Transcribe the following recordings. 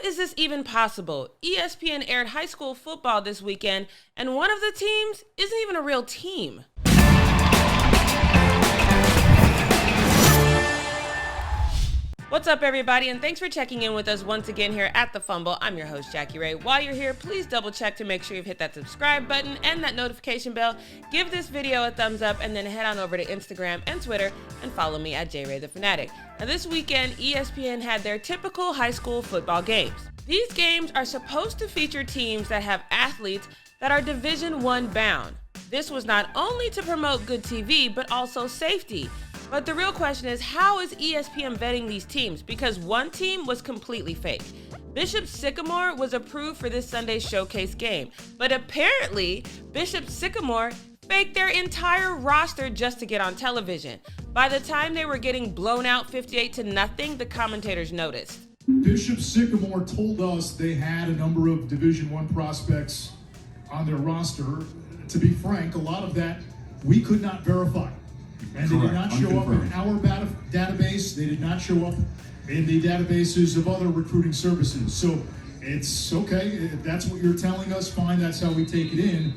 is this even possible? ESPN aired high school football this weekend, and one of the teams isn't even a real team. What's up, everybody, and thanks for checking in with us once again here at The Fumble. I'm your host, Jackie Ray. While you're here, please double check to make sure you've hit that subscribe button and that notification bell. Give this video a thumbs up, and then head on over to Instagram and Twitter and follow me at JRayTheFanatic. Now, this weekend, ESPN had their typical high school football games. These games are supposed to feature teams that have athletes that are Division I bound. This was not only to promote good TV, but also safety. But the real question is, how is ESPN vetting these teams? Because one team was completely fake. Bishop Sycamore was approved for this Sunday's showcase game, but apparently Bishop Sycamore faked their entire roster just to get on television. By the time they were getting blown out 58-0, the commentators noticed. Bishop Sycamore told us they had a number of Division I prospects on their roster. To be frank, a lot of that we could not verify. And they did not show up in our database. They did not show up in the databases of other recruiting services. So it's okay. If that's what you're telling us, fine. That's how we take it in.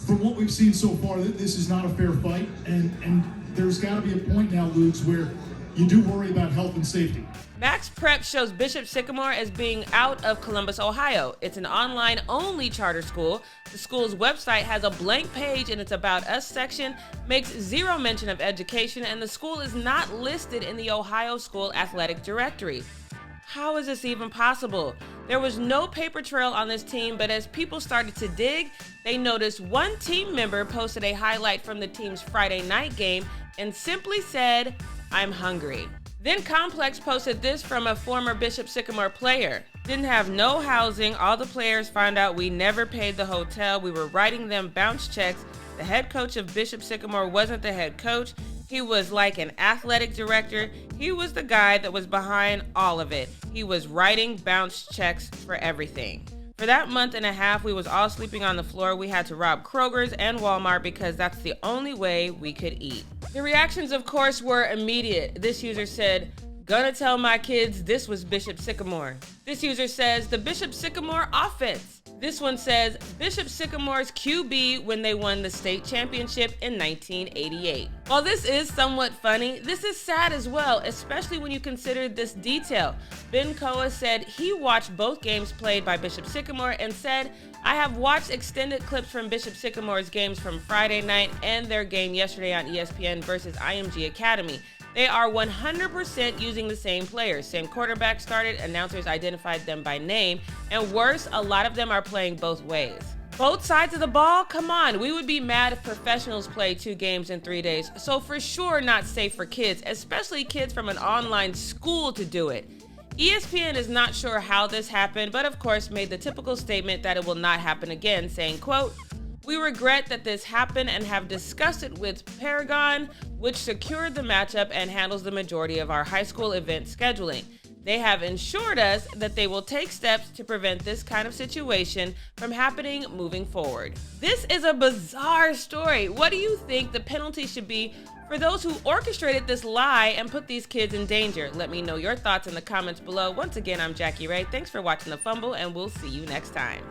From what we've seen so far, this is not a fair fight. And there's got to be a point now, Ludes, where you do worry about health and safety. Max Prep shows Bishop Sycamore as being out of Columbus, Ohio. It's an online-only charter school. The school's website has a blank page in its About Us section, makes zero mention of education, and the school is not listed in the Ohio School Athletic Directory. How is this even possible? There was no paper trail on this team, but as people started to dig, they noticed one team member posted a highlight from the team's Friday night game and simply said, "I'm hungry." Then Complex posted this from a former Bishop Sycamore player. Didn't have no housing. All the players found out we never paid the hotel. We were writing them bounce checks. The head coach of Bishop Sycamore wasn't the head coach. He was like an athletic director. He was the guy that was behind all of it. He was writing bounce checks for everything. For that month and a half, we was all sleeping on the floor. We had to rob Kroger's and Walmart because that's the only way we could eat. The reactions, of course, were immediate. This user said, "Gonna tell my kids this was Bishop Sycamore." This user says, "The Bishop Sycamore offense." This one says, "Bishop Sycamore's QB when they won the state championship in 1988. While this is somewhat funny, this is sad as well, especially when you consider this detail. Ben Koa said he watched both games played by Bishop Sycamore and said, "I have watched extended clips from Bishop Sycamore's games from Friday night and their game yesterday on ESPN versus IMG Academy. They are 100% using the same players. Same quarterback started, announcers identified them by name, and worse, a lot of them are playing both ways." Both sides of the ball? Come on, we would be mad if professionals play 2 games in 3 days, so for sure not safe for kids, especially kids from an online school to do it. ESPN is not sure how this happened, but of course made the typical statement that it will not happen again, saying, quote, "We regret that this happened and have discussed it with Paragon, which secured the matchup and handles the majority of our high school event scheduling. They have assured us that they will take steps to prevent this kind of situation from happening moving forward." This is a bizarre story. What do you think the penalty should be for those who orchestrated this lie and put these kids in danger? Let me know your thoughts in the comments below. Once again, I'm Jackie Ray. Thanks for watching The Fumble, and we'll see you next time.